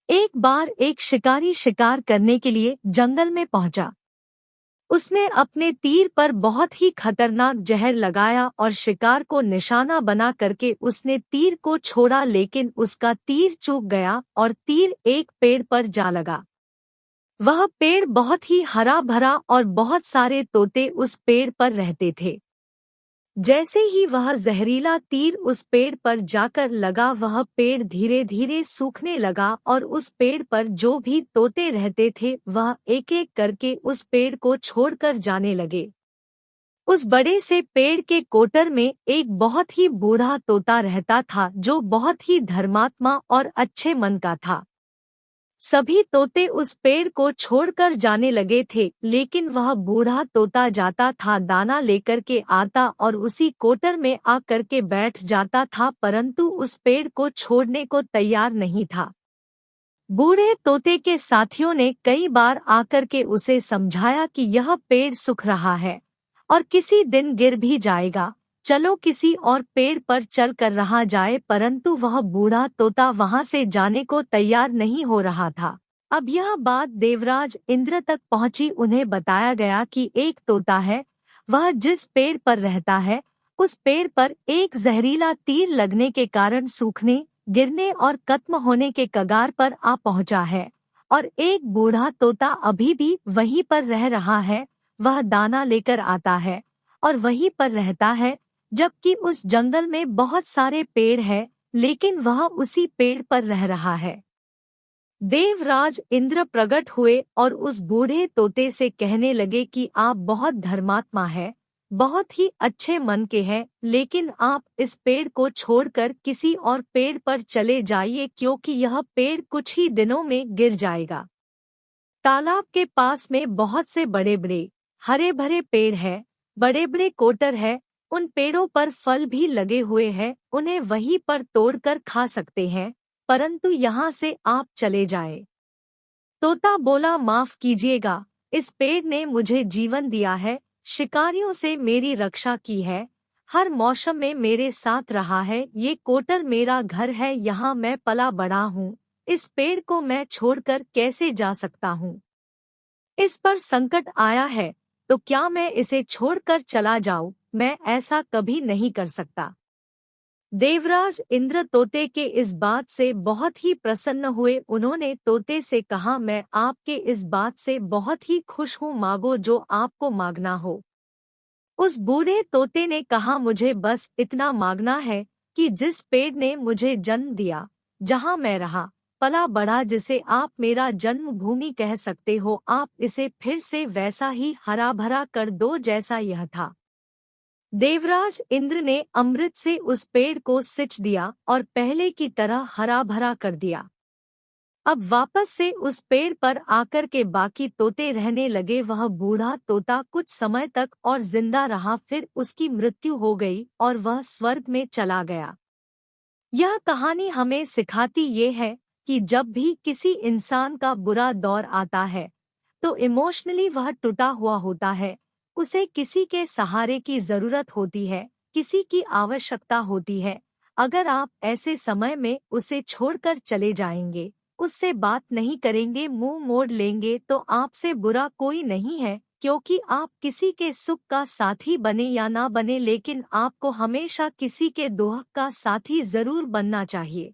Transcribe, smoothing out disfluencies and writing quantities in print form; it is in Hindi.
एक बार एक शिकारी शिकार करने के लिए जंगल में पहुंचा। उसने अपने तीर पर बहुत ही खतरनाक जहर लगाया और शिकार को निशाना बना करके उसने तीर को छोड़ा, लेकिन उसका तीर चूक गया और तीर एक पेड़ पर जा लगा। वह पेड़ बहुत ही हरा भरा और बहुत सारे तोते उस पेड़ पर रहते थे। जैसे ही वह जहरीला तीर उस पेड़ पर जाकर लगा, वह पेड़ धीरे धीरे सूखने लगा और उस पेड़ पर जो भी तोते रहते थे वह एक एक करके उस पेड़ को छोड़कर जाने लगे। उस बड़े से पेड़ के कोटर में एक बहुत ही बूढ़ा तोता रहता था जो बहुत ही धर्मात्मा और अच्छे मन का था। सभी तोते उस पेड़ को छोड़कर जाने लगे थे, लेकिन वह बूढ़ा तोता जाता था, दाना लेकर के आता और उसी कोटर में आकर के बैठ जाता था, परंतु उस पेड़ को छोड़ने को तैयार नहीं था। बूढ़े तोते के साथियों ने कई बार आकर के उसे समझाया कि यह पेड़ सूख रहा है और किसी दिन गिर भी जाएगा, चलो किसी और पेड़ पर चल कर रहा जाए, परंतु वह बूढ़ा तोता वहां से जाने को तैयार नहीं हो रहा था। अब यह बात देवराज इंद्र तक पहुंची। उन्हें बताया गया कि एक तोता है, वह जिस पेड़ पर रहता है उस पेड़ पर एक जहरीला तीर लगने के कारण सूखने, गिरने और खत्म होने के कगार पर आ पहुंचा है, और एक बूढ़ा तोता अभी भी वहीं पर रह रहा है। वह दाना लेकर आता है और वहीं पर रहता है, जबकि उस जंगल में बहुत सारे पेड़ हैं, लेकिन वह उसी पेड़ पर रह रहा है। देवराज इंद्र प्रकट हुए और उस बूढ़े तोते से कहने लगे कि आप बहुत धर्मात्मा हैं, बहुत ही अच्छे मन के हैं, लेकिन आप इस पेड़ को छोड़कर किसी और पेड़ पर चले जाइए, क्योंकि यह पेड़ कुछ ही दिनों में गिर जाएगा। तालाब के पास में बहुत से बड़े बड़े हरे भरे पेड़ हैं, बड़े बड़े कोटर है, उन पेड़ों पर फल भी लगे हुए हैं, उन्हें वहीं पर तोड़कर खा सकते हैं, परंतु यहाँ से आप चले जाए। तोता बोला, माफ कीजिएगा, इस पेड़ ने मुझे जीवन दिया है, शिकारियों से मेरी रक्षा की है, हर मौसम में मेरे साथ रहा है, ये कोटर मेरा घर है, यहाँ मैं पला बड़ा हूँ, इस पेड़ को मैं छोड़कर कैसे जा सकता हूँ? इस पर संकट आया है तो क्या मैं इसे छोड़कर चला जाऊं? मैं ऐसा कभी नहीं कर सकता। देवराज इंद्र तोते के इस बात से बहुत ही प्रसन्न हुए। उन्होंने तोते से कहा, मैं आपके इस बात से बहुत ही खुश हूँ, मांगो जो आपको मांगना हो। उस बूढ़े तोते ने कहा, मुझे बस इतना मांगना है कि जिस पेड़ ने मुझे जन्म दिया, जहाँ मैं रहा पला बढ़ा, जिसे आप मेरा जन्मभूमि कह सकते हो, आप इसे फिर से वैसा ही हरा भरा कर दो जैसा यह था। देवराज इंद्र ने अमृत से उस पेड़ को सिंच दिया और पहले की तरह हरा भरा कर दिया। अब वापस से उस पेड़ पर आकर के बाकी तोते रहने लगे। वह बूढ़ा तोता कुछ समय तक और जिंदा रहा, फिर उसकी मृत्यु हो गई और वह स्वर्ग में चला गया। यह कहानी हमें सिखाती ये है कि जब भी किसी इंसान का बुरा दौर आता है तो इमोशनली वह टूटा हुआ होता है, उसे किसी के सहारे की जरूरत होती है, किसी की आवश्यकता होती है। अगर आप ऐसे समय में उसे छोड़कर चले जाएंगे, उससे बात नहीं करेंगे, मुंह मोड़ लेंगे, तो आपसे बुरा कोई नहीं है, क्योंकि आप किसी के सुख का साथी बने या ना बने, लेकिन आपको हमेशा किसी के दुख का साथी जरूर बनना चाहिए।